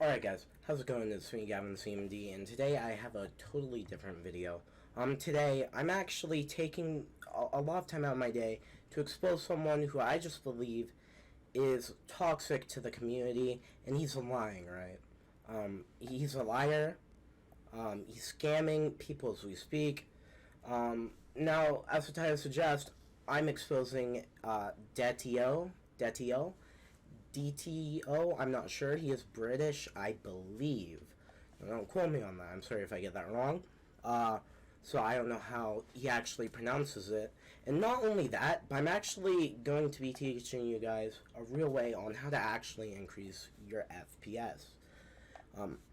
Alright guys, how's it going? It's me, Gavincmd, and today I have a totally different video. Today I'm actually taking a lot of time out of my day to expose someone who I just believe is toxic to the community, and he's lying, right? He's a liar. He's scamming people as we speak. Now, as the title suggests, I'm exposing Dety0. Dety0, I'm not sure. He is British, I believe. Don't quote me on that. I'm sorry if I get that wrong. So I don't know how he actually pronounces it. And not only that, but I'm actually going to be teaching you guys a real way on how to actually increase your FPS.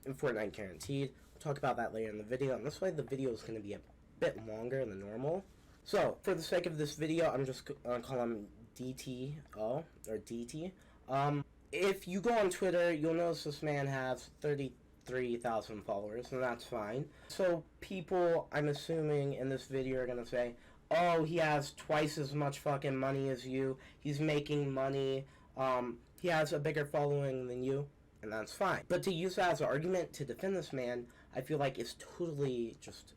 In FORTNITE Guaranteed. We'll talk about that later in the video. And that's why the video is going to be a bit longer than normal. So, for the sake of this video, I'm just going to call him Dety0, or Dt. If you go on Twitter, you'll notice this man has 33,000 followers, and that's fine. So people, I'm assuming, in this video are going to say, oh, he has twice as much fucking money as you, he's making money, he has a bigger following than you, and that's fine. But to use that as an argument to defend this man, I feel like it's totally just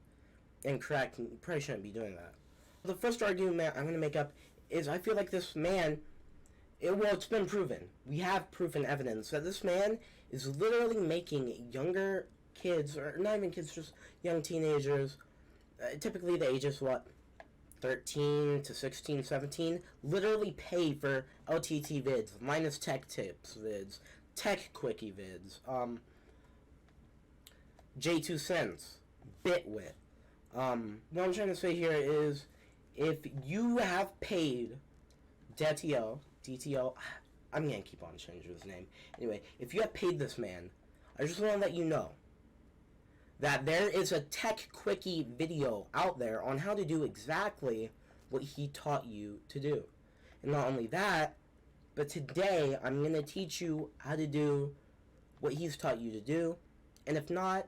incorrect, and you probably shouldn't be doing that. The first argument I'm going to make up is I feel like this man, it's been proven. We have proof and evidence that this man is literally making younger kids, or not even kids, just young teenagers, typically the ages, 13 to 16, 17, literally pay for LTT vids, minus tech tips vids, tech quickie vids, J2 SENS, Bitwit. What I'm trying to say here is, if you have paid Dety0, I'm going to keep on changing his name. Anyway, if you have paid this man, I just want to let you know that there is a tech quickie video out there on how to do exactly what he taught you to do. And not only that, but today I'm going to teach you how to do what he's taught you to do. And if not,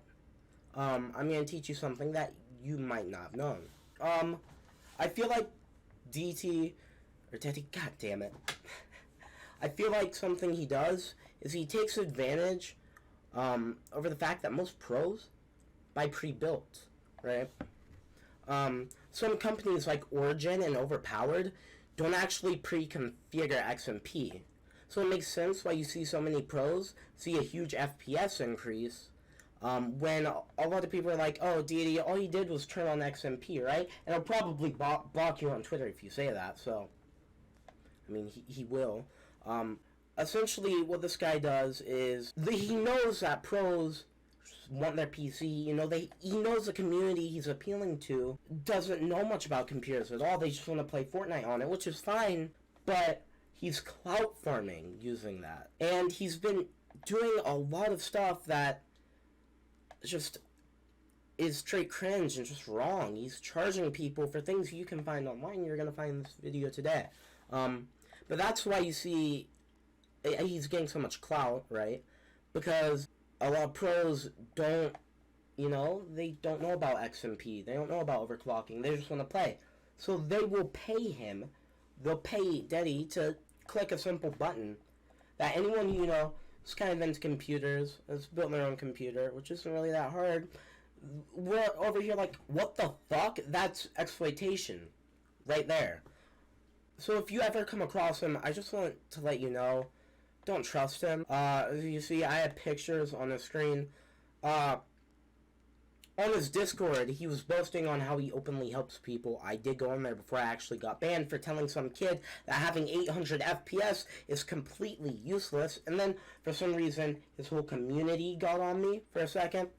I'm going to teach you something that you might not have known. I feel like Dety, god damn it. I feel like something he does is he takes advantage over the fact that most pros buy pre-built, right? Some companies like Origin and Overpowered don't actually pre-configure Xmp. So it makes sense why you see so many pros see a huge FPS increase when a lot of people are like, oh, Dety, all he did was turn on Xmp, right? And he'll probably block you on Twitter if you say that, so I mean, he will. Essentially, what this guy does is, he knows that pros want their PC, you know, he knows the community he's appealing to doesn't know much about computers at all, they just want to play Fortnite on it, which is fine, but he's clout farming using that. And he's been doing a lot of stuff that just is straight cringe and just wrong. He's charging people for things you can find online. You're going to find in this video today. But that's why you see he's getting so much clout, right? Because a lot of pros don't, you know, they don't know about XMP. They don't know about overclocking. They just want to play. So they will pay him. They'll pay Dety to click a simple button that anyone, you know, is kind of into computers, has built their own computer, which isn't really that hard. We're over here like, what the fuck? That's exploitation right there. So if you ever come across him, I just want to let you know, don't trust him. As you see, I have pictures on the screen. On his Discord, he was boasting on how he openly helps people. I did go on there before I actually got banned for telling some kid that having 800 FPS is completely useless. And then, for some reason, his whole community got on me for a second.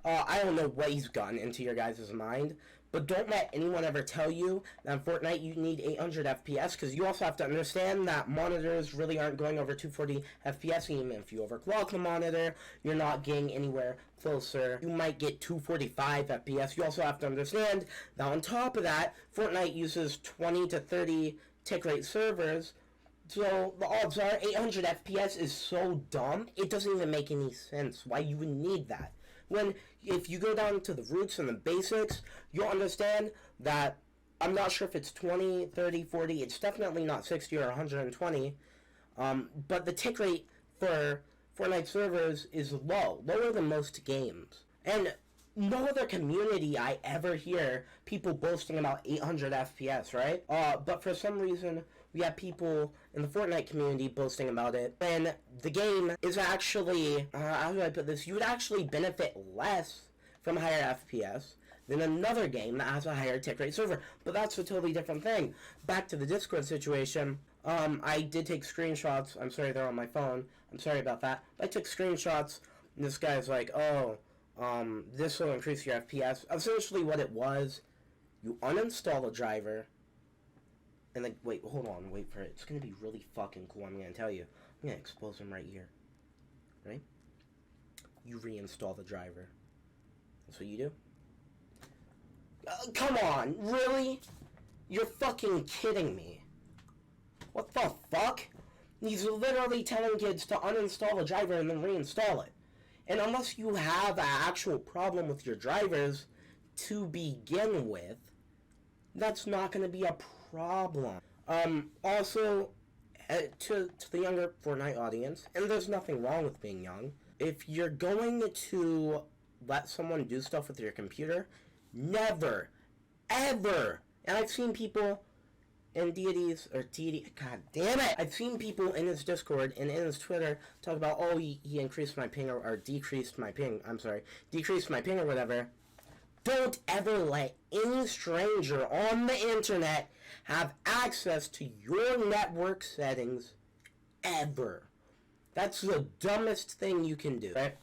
I don't know what he's gotten into your guys' mind, but don't let anyone ever tell you that in Fortnite you need 800 FPS, because you also have to understand that monitors really aren't going over 240 FPS. Even if you overclock the monitor, you're not getting anywhere closer. You might get 245 FPS. You also have to understand that on top of that, Fortnite uses 20 to 30 tick rate servers. So the odds are 800 FPS is so dumb, it doesn't even make any sense why you would need that. When, if you go down to the roots and the basics, you'll understand that, I'm not sure if it's 20, 30, 40, it's definitely not 60 or 120, but the tick rate for Fortnite servers is low, lower than most games. And no other community I ever hear people boasting about 800 FPS, right? But for some reason, we have people in the Fortnite community boasting about it. And the game is actually, how do I put this? You would actually benefit less from higher FPS than another game that has a higher tick rate server. But that's a totally different thing. Back to the Discord situation. I did take screenshots. I'm sorry they're on my phone. I'm sorry about that. But I took screenshots, and this guy's like, oh, this will increase your FPS. Essentially what it was, you uninstall a driver, and then, wait, hold on, wait for it. It's going to be really fucking cool, I'm going to tell you. I'm going to expose him right here. Right? You reinstall the driver. That's what you do. Come on, really? You're fucking kidding me. What the fuck? He's literally telling kids to uninstall a driver and then reinstall it. And unless you have an actual problem with your drivers to begin with, that's not going to be a problem. Also, to the younger Fortnite audience, and there's nothing wrong with being young, if you're going to let someone do stuff with your computer, never, ever, and I've seen people in God damn it! I've seen people in his Discord and in his Twitter talk about, oh, he increased my ping or decreased my ping, decreased my ping or whatever. Don't ever let any stranger on the internet have access to your network settings, ever. That's the dumbest thing you can do, right?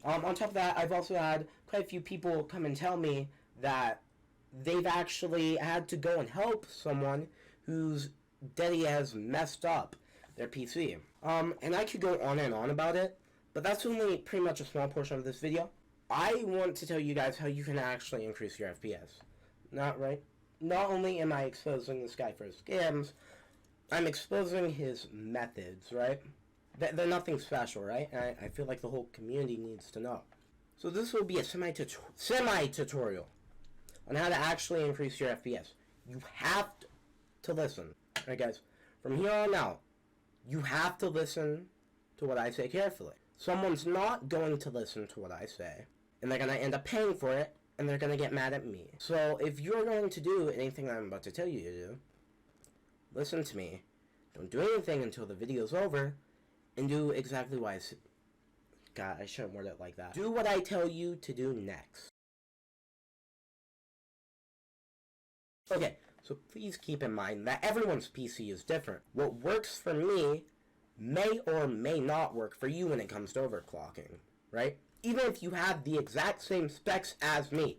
On top of that, I've also had quite a few people come and tell me that they've actually had to go and help someone whose Dety has messed up their PC. And I could go on and on about it, but that's only pretty much a small portion of this video. I want to tell you guys how you can actually increase your FPS. Not only am I exposing this guy for his scams, I'm exposing his methods, right? They're nothing special, right? And I feel like the whole community needs to know. So this will be a semi-tutorial on how to actually increase your FPS. You have to listen. Alright guys, from here on out, you have to listen to what I say carefully. Someone's not going to listen to what I say, and they're going to end up paying for it, and they're going to get mad at me. So if you're going to do anything I'm about to tell you to do, listen to me. Don't do anything until the video's over, and do exactly what I said. God, I shouldn't word it like that. Do what I tell you to do next. Okay, so please keep in mind that everyone's PC is different. What works for me may or may not work for you when it comes to overclocking, right? Even if you have the exact same specs as me,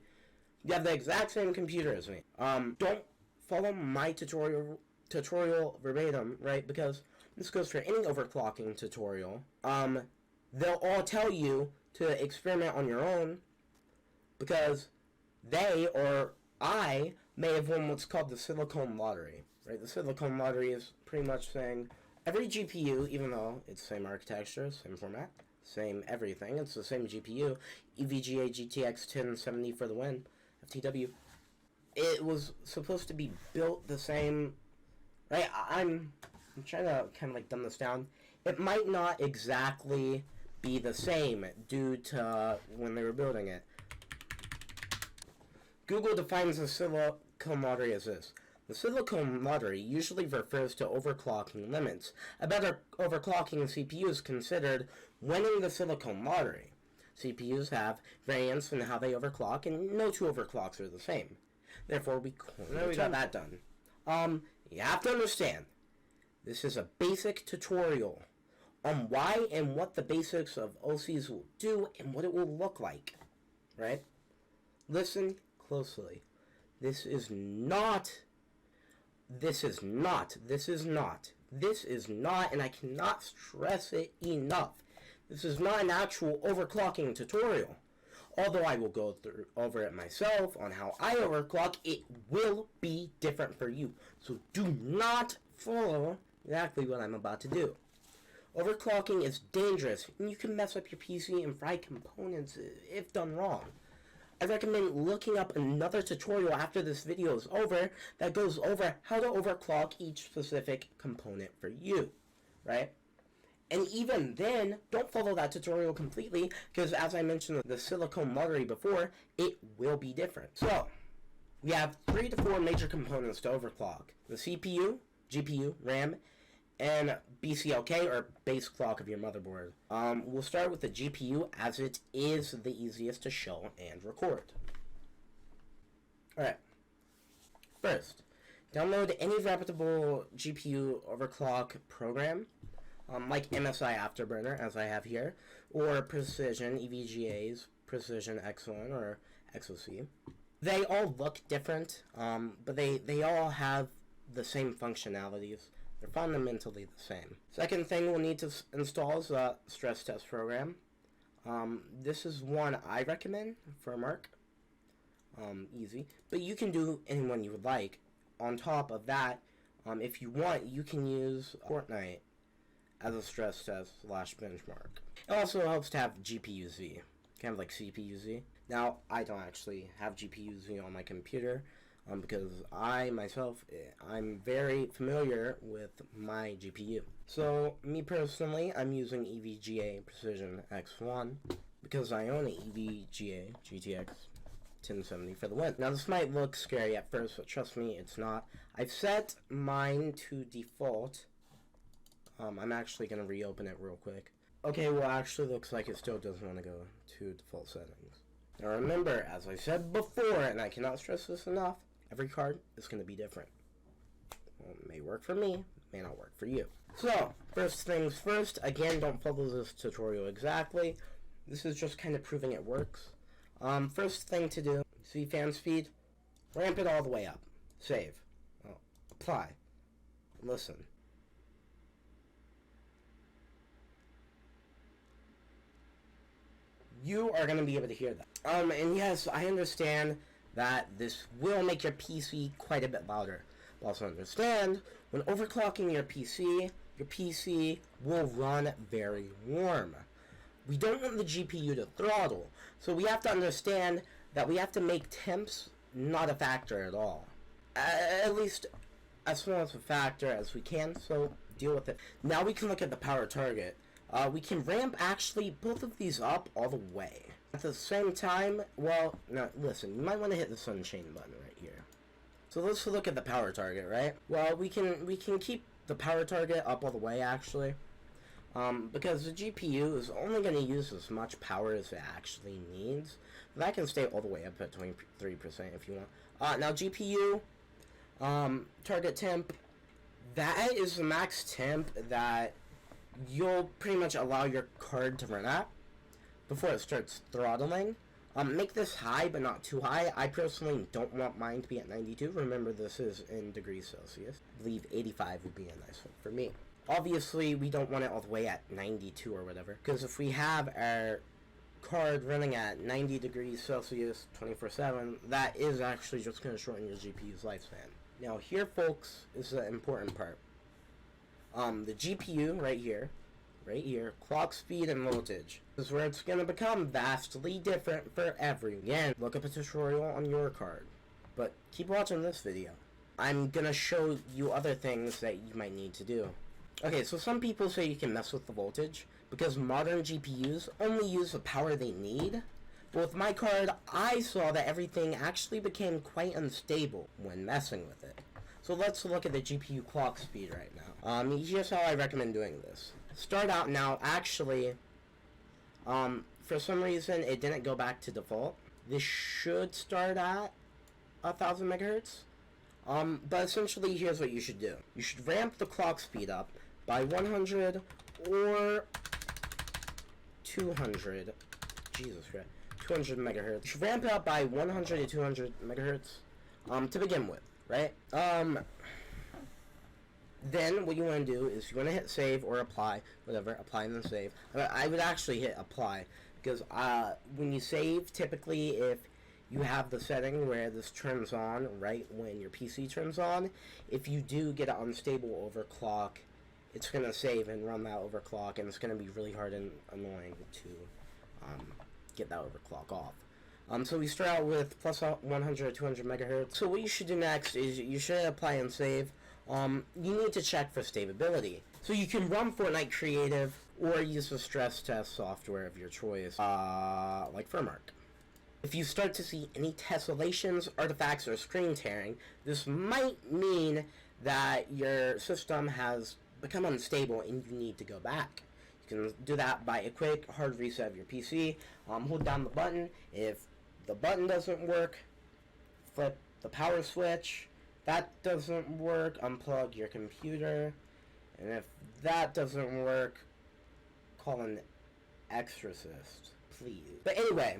you have the exact same computer as me. Don't follow my tutorial verbatim, right? Because this goes for any overclocking tutorial. They'll all tell you to experiment on your own because they or I may have won what's called the silicone lottery, right? The silicone lottery is pretty much saying every GPU, even though it's the same architecture, same format, same everything, it's the same GPU, EVGA GTX 1070 for the win, FTW, it was supposed to be built the same, right? I'm trying to kind of like dumb this down. It might not exactly be the same due to when they were building it. Google defines the silicone lottery as this. The silicone lottery usually refers to overclocking limits. A better overclocking CPU is considered winning the silicone lottery. CPUs have variance in how they overclock, and no two overclocks are the same. Therefore, we got that done. You have to understand, this is a basic tutorial on why and what the basics of OCs will do and what it will look like, right? Listen closely. This is not, and I cannot stress it enough, this is not an actual overclocking tutorial. Although I will go over it myself on how I overclock, it will be different for you. So do not follow exactly what I'm about to do. Overclocking is dangerous, and you can mess up your PC and fry components if done wrong. I recommend looking up another tutorial after this video is over that goes over how to overclock each specific component for you, right? And even then, don't follow that tutorial completely, because as I mentioned the silicone lottery before, it will be different. So, we have 3 to 4 major components to overclock: the CPU, GPU, RAM, and BCLK, or base clock of your motherboard. We'll start with the GPU, as it is the easiest to show and record. Alright, first, download any reputable GPU overclock program, like MSI Afterburner, as I have here, or Precision EVGA's Precision X1 or XOC. They all look different, but they all have the same functionalities. They're fundamentally the same. Second thing we'll need to install is a stress test program. This is one I recommend for Mark. Easy. But you can do any one you would like. On top of that, if you want, you can use FORTNITE as a stress test / benchmark. It also helps to have GPU-Z, kind of like CPU-Z. Now, I don't actually have GPU-Z on my computer, because I, myself, I'm very familiar with my GPU. So, me personally, I'm using EVGA Precision X1, because I own an EVGA GTX 1070 for the win. Now, this might look scary at first, but trust me, it's not. I've set mine to default. I'm actually going to reopen it real quick. Okay, well, actually looks like it still doesn't want to go to default settings. Now remember, as I said before, and I cannot stress this enough, every card is going to be different. Well, it may work for me, may not work for you. So, first things first, again, don't follow this tutorial exactly. This is just kind of proving it works. First thing to do, see fan speed? Ramp it all the way up. Save. Oh, apply. Listen. You are going to be able to hear that. And yes, I understand that this will make your PC quite a bit louder. But also understand, when overclocking your PC will run very warm. We don't want the GPU to throttle, so we have to understand that we have to make temps not a factor at all. At least as small as a factor as we can, so deal with it. Now we can look at the power target. We can ramp actually both of these up all the way. At the same time, well, no, listen, you might want to hit the sunshine button right here. So let's look at the power target, right? Well, we can keep the power target up all the way actually. Because the GPU is only going to use as much power as it actually needs. That can stay all the way up at 23% if you want. Now GPU, target temp, that is the max temp that you'll pretty much allow your card to run at before it starts throttling. Make this high, but not too high. I personally don't want mine to be at 92. Remember, this is in degrees Celsius. I believe 85 would be a nice one for me. Obviously, we don't want it all the way at 92 or whatever, because if we have our card running at 90 degrees Celsius 24/7, that is actually just going to shorten your GPU's lifespan. Now here, folks, is the important part. The GPU right here, clock speed and voltage. This is where it's going to become vastly different for every. Again, look up a tutorial on your card. But keep watching this video. I'm going to show you other things that you might need to do. Okay, so some people say you can mess with the voltage because modern GPUs only use the power they need. But with my card, I saw that everything actually became quite unstable when messing with it. So let's look at the GPU clock speed right now. Here's how I recommend doing this. Start out now, actually, for some reason it didn't go back to default. This should start at 1000 megahertz. But essentially here's what you should do. You should ramp the clock speed up by 100 or 200. Jesus Christ. 200 megahertz. You should ramp it up by 100 to 200 megahertz, to begin with, right? Then what you want to do is you want to hit save or apply, whatever, apply and then save. I would actually hit apply, because when you save, typically if you have the setting where this turns on right when your PC turns on, if you do get an unstable overclock, it's going to save and run that overclock, and it's going to be really hard and annoying to get that overclock off. So we start out with plus 100, 200 megahertz. So what you should do next is you should apply and save. You need to check for stability. So you can run Fortnite Creative or use the stress test software of your choice, like Firmark. If you start to see any tessellations, artifacts, or screen tearing, this might mean that your system has become unstable and you need to go back. You can do that by a quick hard reset of your PC. Hold down the button. If the button doesn't work, flip the power switch. That doesn't work, unplug your computer. And if that doesn't work, call an exorcist, please. But anyway,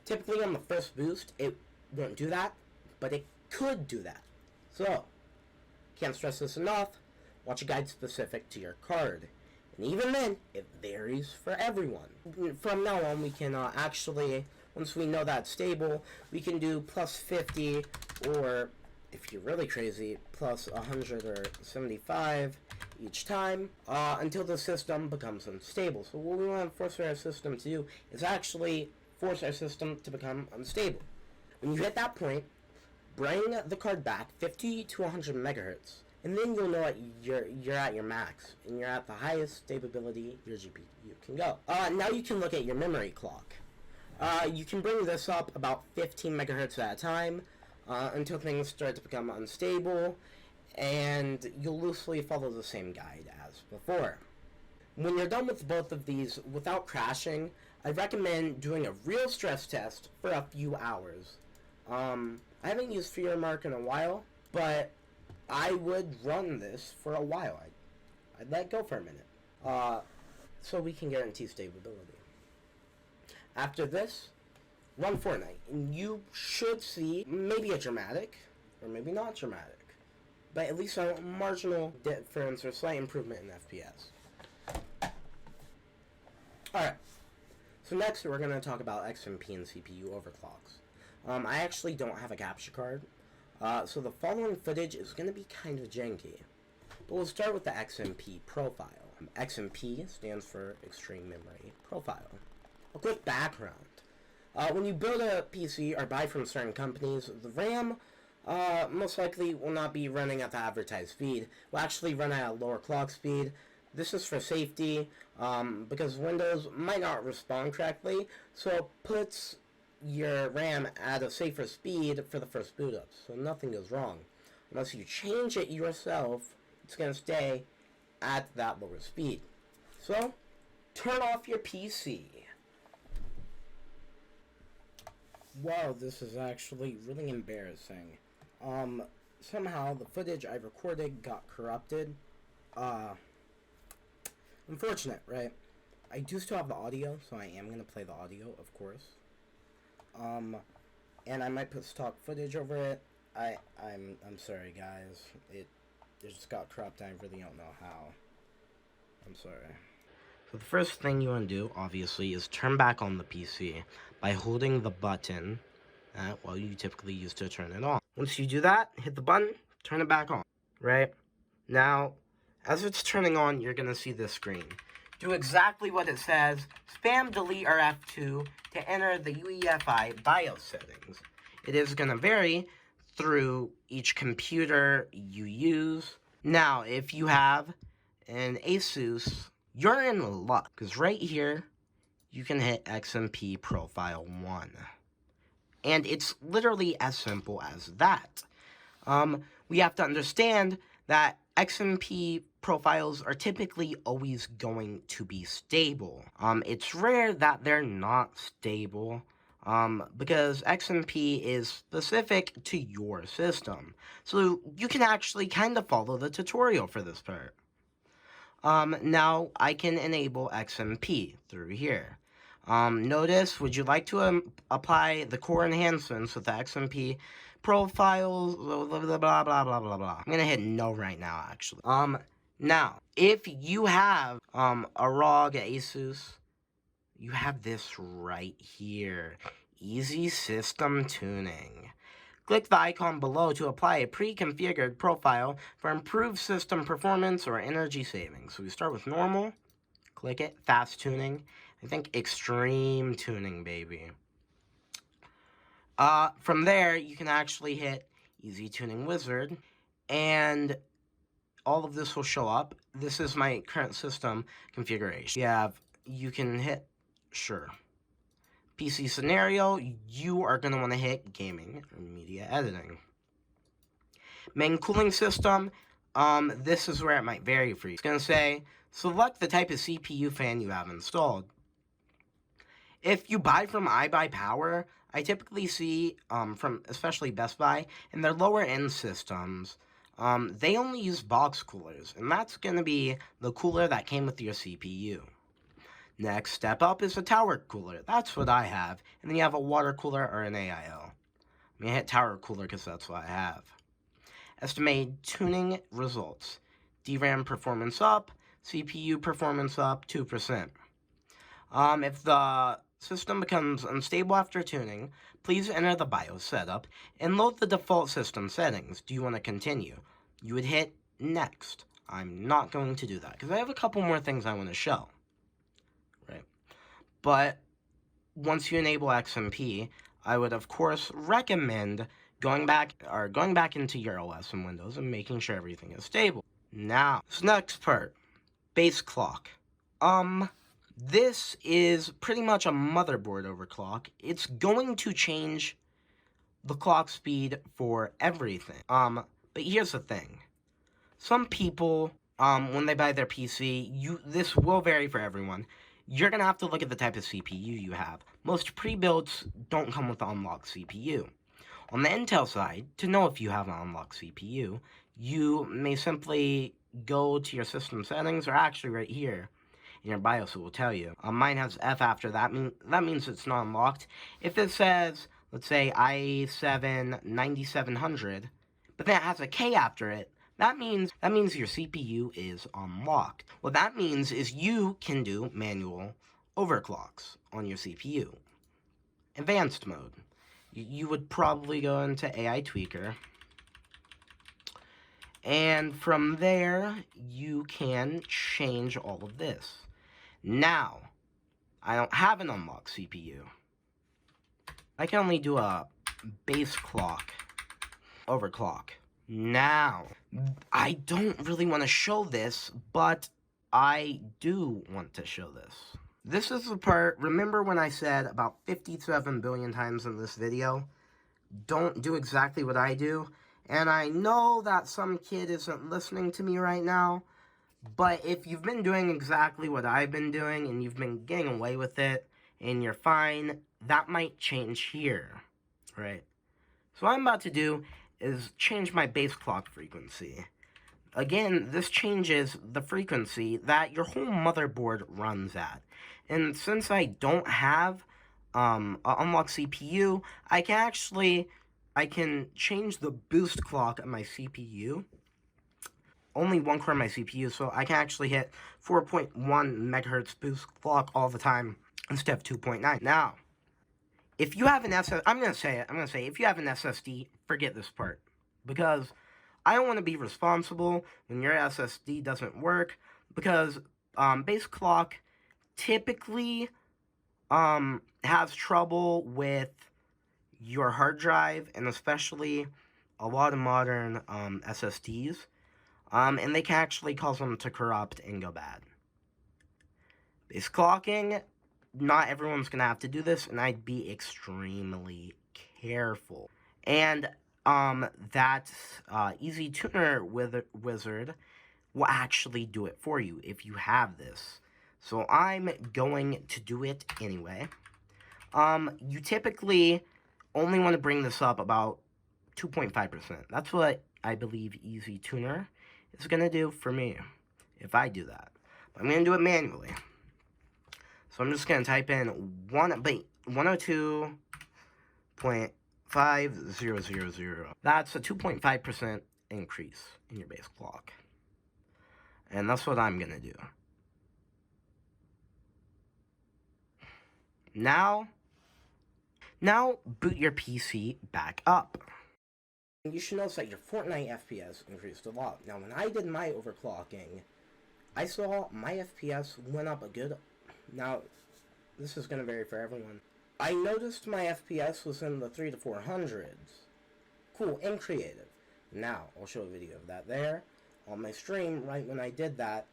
typically on the first boost, it won't do that, but it could do that. So, can't stress this enough, watch a guide specific to your card. And even then, it varies for everyone. From now on, we can actually, once we know that's stable, we can do plus 50, or if you're really crazy, plus 100 or 75 each time, until the system becomes unstable. So what we want to force our system to do is actually force our system to become unstable. When you hit that point, bring the card back 50 to 100 megahertz, and then you'll know you're at your max, and you're at the highest stability your GPU can go. Now you can look at your memory clock. You can bring this up about 15 megahertz at a time, until things start to become unstable, and you'll loosely follow the same guide as before. When you're done with both of these without crashing, I recommend doing a real stress test for a few hours. I haven't used Firmark in a while, but I would run this for a while. I'd let go for a minute, so we can guarantee stability. After this, run Fortnite, and you should see maybe a dramatic, or maybe not dramatic, but at least a marginal difference or slight improvement in FPS. Alright, so next we're going to talk about Xmp and Cpu overclocks. I actually don't have a capture card, so the following footage is going to be kind of janky. But we'll start with the Xmp profile. Xmp stands for Extreme Memory Profile. A quick background. When you build a PC or buy from certain companies, the RAM most likely will not be running at the advertised speed. Will actually run at a lower clock speed. This is for safety, because Windows might not respond correctly, so it puts your RAM at a safer speed for the first boot up, so nothing goes wrong. Unless you change it yourself, it's going to stay at that lower speed. So, turn off your PC. Wow, this is actually really embarrassing. Somehow the footage I recorded got corrupted. Unfortunate, right? I do still have the audio, so I am going to play the audio, of course. And I might put stock footage over it. I'm sorry, guys. It just got corrupted. I really don't know how. I'm sorry. So the first thing you want to do, obviously, is turn back on the PC by holding the button well, you typically use to turn it on. Once you do that, hit the button, turn it back on, right? Now, as it's turning on, you're going to see this screen. Do exactly what it says, spam delete or F2 to enter the UEFI BIOS settings. It is going to vary through each computer you use. Now, if you have an Asus, you're in luck, because right here, you can hit Xmp Profile 1. And it's literally as simple as that. We have to understand that Xmp profiles are typically always going to be stable. It's rare that they're not stable, because Xmp is specific to your system. So you can actually kind of follow the tutorial for this part. Now I can enable Xmp through here. Notice, would you like to apply the core enhancements with the Xmp profiles, blah, blah, blah, blah, blah, blah, blah. I'm going to hit no right now, actually. Now, if you have, a ROG Asus, you have this right here. Easy System Tuning. Click the icon below to apply a pre-configured profile for improved system performance or energy savings. So we start with normal, click it, fast tuning. I think extreme tuning, baby. From there, you can actually hit Easy Tuning Wizard, and all of this will show up. This is my current system configuration. You can hit, sure. PC scenario, you are going to want to hit gaming or media editing. Main cooling system, this is where it might vary for you. It's going to say, select the type of CPU fan you have installed. If you buy from iBuyPower, I typically see, from especially Best Buy, in their lower end systems, they only use box coolers, and that's going to be the cooler that came with your CPU. Next step up is a tower cooler. That's what I have. And then you have a water cooler or an AIO. I'm going to hit tower cooler because that's what I have. Estimated tuning results. DRAM performance up, CPU performance up 2%. If the system becomes unstable after tuning, please enter the BIOS setup and load the default system settings. Do you want to continue? You would hit next. I'm not going to do that because I have a couple more things I want to show. Right? But once you enable Xmp, I would of course recommend going back into your OS and Windows and making sure everything is stable. Now, this next part, base clock. This is pretty much a motherboard overclock. It's going to change the clock speed for everything. But here's the thing. Some people, when they buy their PC, this will vary for everyone. You're going to have to look at the type of CPU you have. Most pre-builds don't come with an unlocked CPU. On the Intel side, to know if you have an unlocked CPU, you may simply go to your system settings, or actually right here in your BIOS it will tell you. Mine has F after that, that means it's not unlocked. If it says, let's say i7 9700, but then it has a K after it, that means your CPU is unlocked. What that means is you can do manual overclocks on your CPU. Advanced mode. You would probably go into AI Tweaker. And from there, you can change all of this. Now, I don't have an unlocked CPU. I can only do a base clock overclock. Now, I don't really want to show this, but I do want to show this. This is the part, remember when I said about 57 billion times in this video, don't do exactly what I do? And I know that some kid isn't listening to me right now, but if you've been doing exactly what I've been doing, and you've been getting away with it, and you're fine, that might change here, right? So what I'm about to do is change my base clock frequency. Again, this changes the frequency that your whole motherboard runs at. And since I don't have an unlocked CPU, I can change the boost clock of my CPU. Only one core of my CPU, so I can actually hit 4.1 megahertz boost clock all the time instead of 2.9. Now, if you have an I'm gonna say if you have an SSD, forget this part, because I don't want to be responsible when your SSD doesn't work, because base clock typically has trouble with your hard drive, and especially a lot of modern SSDs, and they can actually cause them to corrupt and go bad. Base clocking, not everyone's going to have to do this, and I'd be extremely careful. And that Easy Tuner Wizard will actually do it for you if you have this. So I'm going to do it anyway. You typically only want to bring this up about 2.5%. That's what I believe Easy Tuner is going to do for me if I do that. But I'm going to do it manually. So I'm just going to type in 102.5000. That's a 2.5% increase in your base clock. And that's what I'm going to do. Now boot your PC back up. You should notice that your FORTNITE FPS increased a lot. Now when I did my overclocking, I saw my FPS went up a good... Now, this is going to vary for everyone. I noticed my FPS was in the 300 to 400s. Cool, and creative. Now, I'll show a video of that there. on my stream right when I did that.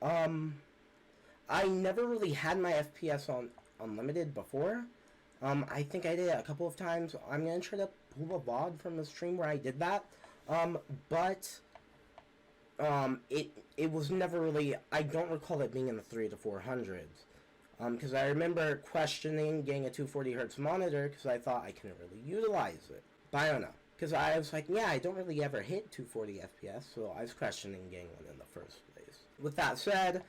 I never really had my FPS on unlimited before. I think I did it a couple of times. I'm gonna try to pull a VOD from the stream where I did that. But it was never really, I don't recall it being in the 300 to 400s. Because I remember questioning getting a 240 hertz monitor because I thought I couldn't really utilize it. But I don't know. Because I was like, yeah, I don't really ever hit 240 FPS, so I was questioning getting one in the first place. With that said,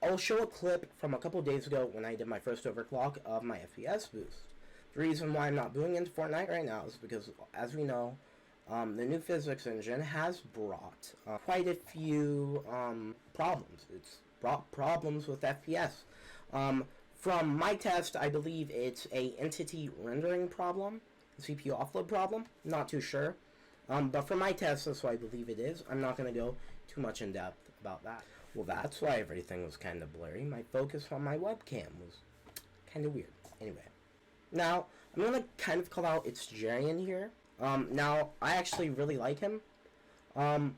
I'll show a clip from a couple days ago when I did my first overclock of my FPS boost. The reason why I'm not booting into Fortnite right now is because, as we know, the new physics engine has brought quite a few problems. It's brought problems with FPS. From my test, I believe it's a entity rendering problem, a CPU offload problem. Not too sure. But from my test, that's what I believe it is. I'm not going to go too much in depth about that. Well, that's why everything was kind of blurry. My focus on my webcam was kind of weird. Anyway. Now, I'm going to kind of call out its Jarian here. Now, I actually really like him. And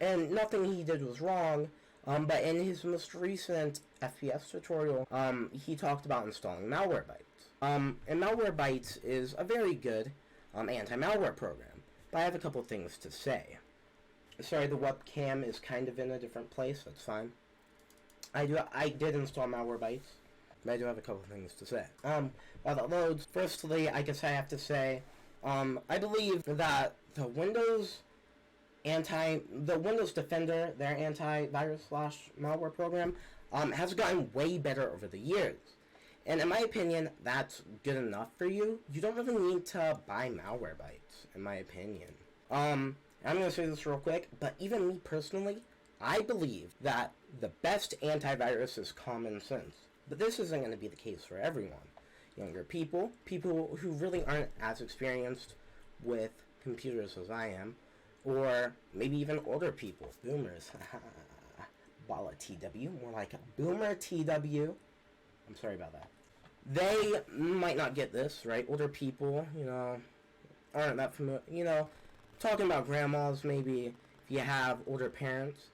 nothing he did was wrong. But in his most recent FPS tutorial, he talked about installing Malwarebytes. And Malwarebytes is a very good anti-malware program. But I have a couple things to say. Sorry, the webcam is kind of in a different place. That's fine. I did install Malwarebytes, but I do have a couple things to say. While that loads, firstly, I guess I have to say, I believe that the Windows Defender, their antivirus / malware program, has gotten way better over the years. And in my opinion, that's good enough for you. You don't really need to buy Malwarebytes, in my opinion. I'm going to say this real quick, but even me personally, I believe that the best antivirus is common sense. But this isn't going to be the case for everyone. Younger people who really aren't as experienced with computers as I am, or maybe even older people, boomers. BALLISTIC, more like a boomer TW. I'm sorry about that. They might not get this, right? Older people, aren't that familiar, talking about grandmas, maybe, if you have older parents,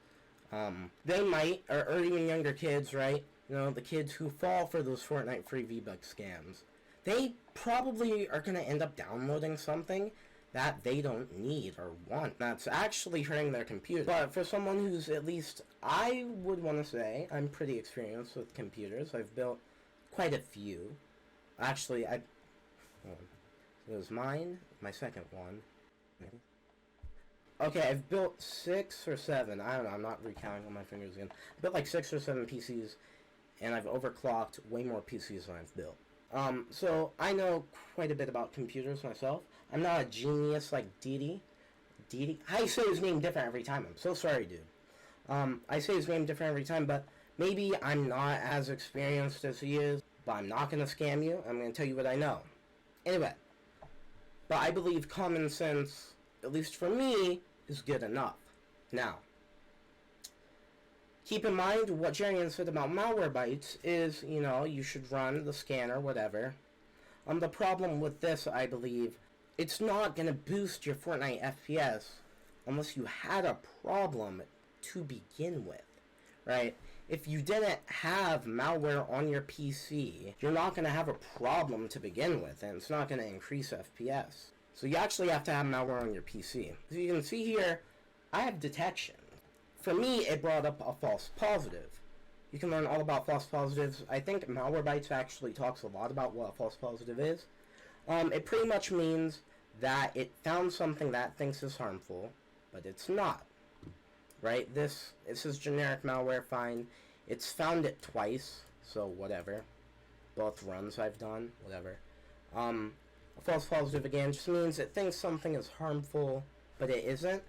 they might, or even younger kids, right? The kids who fall for those Fortnite free V-Bucks scams. They probably are going to end up downloading something that they don't need or want. That's actually hurting their computer. But for someone who's at least, I would want to say, I'm pretty experienced with computers. I've built quite a few. Actually, it was mine, my second one. Okay, I've built 6 or 7. I don't know, I'm not recounting on my fingers again. I built like 6 or 7 PCs, and I've overclocked way more PCs than I've built. So I know quite a bit about computers myself. I'm not a genius like Dety. I say his name different every time. I'm so sorry, dude. I say his name different every time, but maybe I'm not as experienced as he is, but I'm not going to scam you. I'm going to tell you what I know. Anyway, but I believe common sense, at least for me, is good enough. Now, keep in mind what Jarian said about Malwarebytes is, you should run the scanner, whatever. The problem with this, I believe, it's not going to boost your Fortnite FPS unless you had a problem to begin with, right? If you didn't have malware on your PC, you're not going to have a problem to begin with, and it's not going to increase FPS. So you actually have to have malware on your PC. As you can see here, I have detection. For me, it brought up a false positive. You can learn all about false positives. I think Malwarebytes actually talks a lot about what a false positive is. It pretty much means that it found something that thinks is harmful, but it's not. Right? This is generic malware, fine. It's found it twice, so whatever. Both runs I've done, whatever. A false positive, again, just means it thinks something is harmful, but it isn't.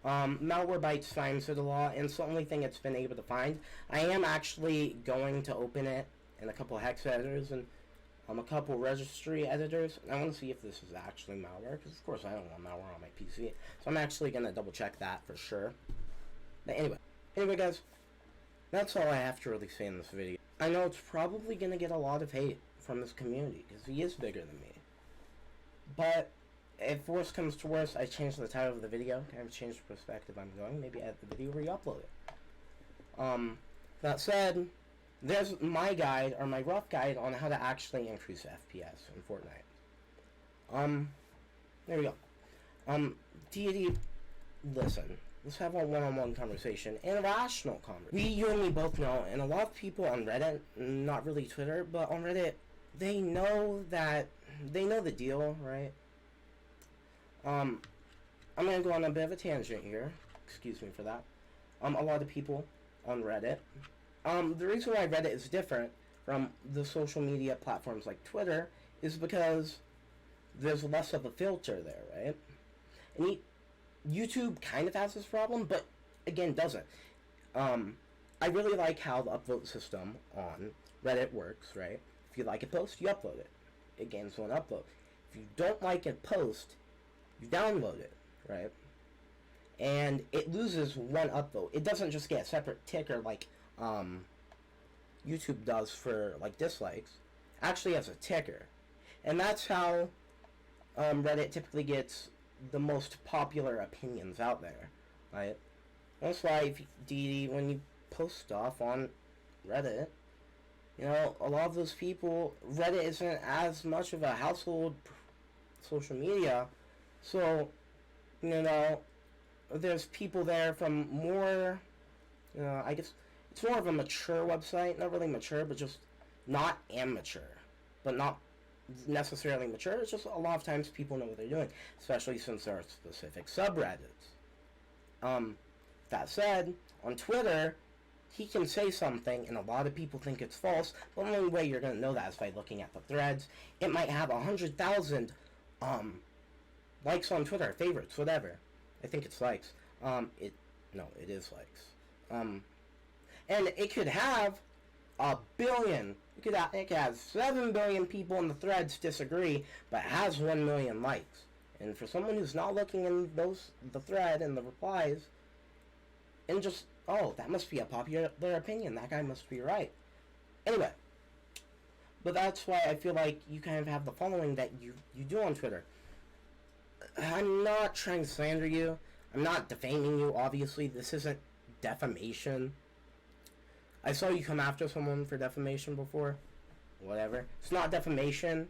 Malwarebytes finds it a lot, and it's the only thing it's been able to find. I am actually going to open it in a couple hex editors and a couple registry editors. I want to see if this is actually malware, because of course I don't want malware on my PC. So I'm actually going to double check that for sure. But anyway guys, that's all I have to really say in this video. I know it's probably going to get a lot of hate from this community, because he is bigger than me. But if worse comes to worse, I change the title of the video, kind of change the perspective I'm going, maybe add the video, re-upload it. That said, there's my guide, or my rough guide, on how to actually increase FPS in Fortnite. There we go. Deity, listen, let's have a one-on-one conversation, and a rational conversation. You and me both know, and a lot of people on Reddit, not really Twitter, but on Reddit, they know the deal, right? I'm gonna go on a bit of a tangent here. Excuse me for that. A lot of people on Reddit. The reason why Reddit is different from the social media platforms like Twitter is because there's less of a filter there, right? And YouTube kind of has this problem, but again, doesn't. I really like how the upvote system on Reddit works, right? If you like a post, you upload it. It gains one upvote. If you don't like a post, you download it, right? And it loses one upvote. It doesn't just get a separate ticker like YouTube does for like dislikes. It actually has a ticker. And that's how Reddit typically gets the most popular opinions out there, right? That's why when you post stuff on Reddit, you know, a lot of those people, Reddit isn't as much of a household social media, so, you know, there's people there from more, you know, I guess it's more of a mature website, not really mature, but just not amateur, but not necessarily mature. It's just a lot of times people know what they're doing, especially since there are specific subreddits. That said, on Twitter, he can say something and a lot of people think it's false, but the only way you're going to know that is by looking at the threads. It might have 100,000 likes on Twitter, favorites, whatever. I think it's likes. It is likes. And it could have 1 billion. It could have 7 billion people in the threads disagree, but it has 1 million likes. And for someone who's not looking in the thread and the replies, and just, oh, that must be a popular opinion. That guy must be right. Anyway, but that's why I feel like you kind of have the following that you do on Twitter. I'm not trying to slander you. I'm not defaming you, obviously. This isn't defamation. I saw you come after someone for defamation before. Whatever. It's not defamation.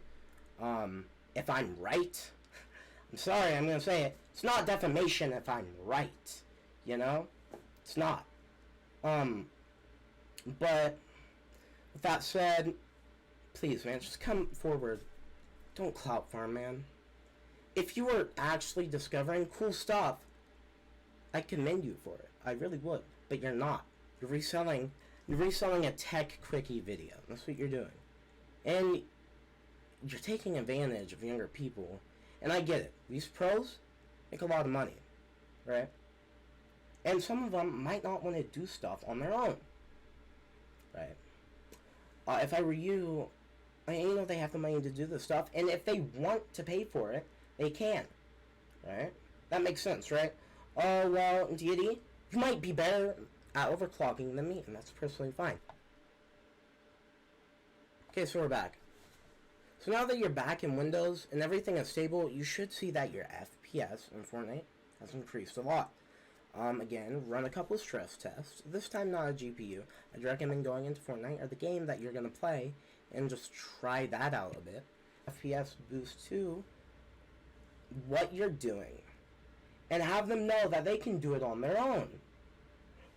If I'm right. I'm sorry, I'm going to say it. It's not defamation if I'm right. You know? It's not. But with that said, please, man, just come forward. Don't clout farm, man. If you were actually discovering cool stuff, I commend you for it. I really would. But you're not. You're reselling a tech quickie video. That's what you're doing. And you're taking advantage of younger people. And I get it. These pros make a lot of money. Right? And some of them might not want to do stuff on their own. Right? If I were you, they have the money to do this stuff. And if they want to pay for it, they can. Right? That makes sense, right? Oh, well, Deity, you might be better at overclocking than me, and that's personally fine. Okay, so we're back. So now that you're back in Windows and everything is stable, you should see that your FPS in Fortnite has increased a lot. Again, run a couple of stress tests. This time not a GPU. I'd recommend going into Fortnite or the game that you're going to play and just try that out a bit. FPS boost to what you're doing. And have them know that they can do it on their own.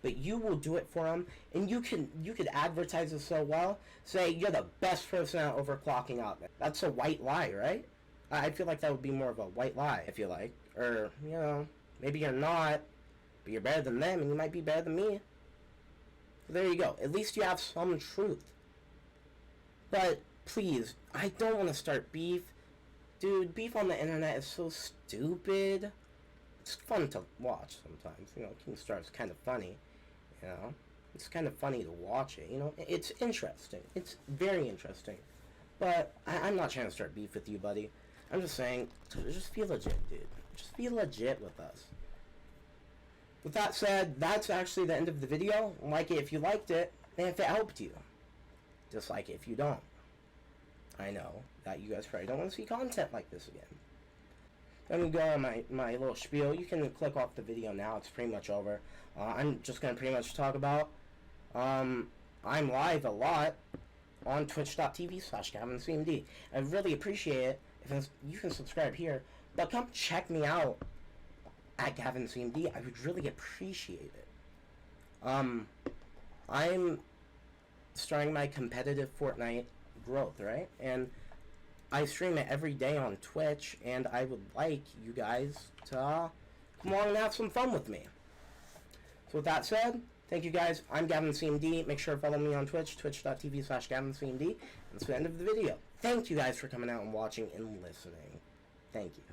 But you will do it for them, and you could advertise it so well. Say you're the best person at overclocking out there. That's a white lie, right? I feel like that would be more of a white lie, I feel like. Or, you know, maybe you're not, but you're better than them, and you might be better than me. So there you go. At least you have some truth. But, please, I don't want to start beef. Dude, beef on the internet is so stupid. It's fun to watch sometimes. You know, Keemstar's kind of funny. You know, it's kind of funny to watch it. You know, it's interesting. It's very interesting. But I'm not trying to start beef with you, buddy. I'm just saying, just be legit, dude. Just be legit with us. With that said, that's actually the end of the video. Like it if you liked it, and if it helped you. Dislike it if you don't. I know that you guys probably don't want to see content like this again. let me go on my little spiel. You can click off the video now. It's pretty much over. I'm just going to pretty much talk about, I'm live a lot on twitch.tv/Gavincmd. I really appreciate it if you can subscribe here, but come check me out at Gavincmd. I would really appreciate it. I'm starting my competitive Fortnite growth, right? And I stream it every day on Twitch, and I would like you guys to come along and have some fun with me. So with that said, thank you guys. I'm Gavincmd. Make sure to follow me on Twitch, twitch.tv/Gavincmd. That's the end of the video. Thank you guys for coming out and watching and listening. Thank you.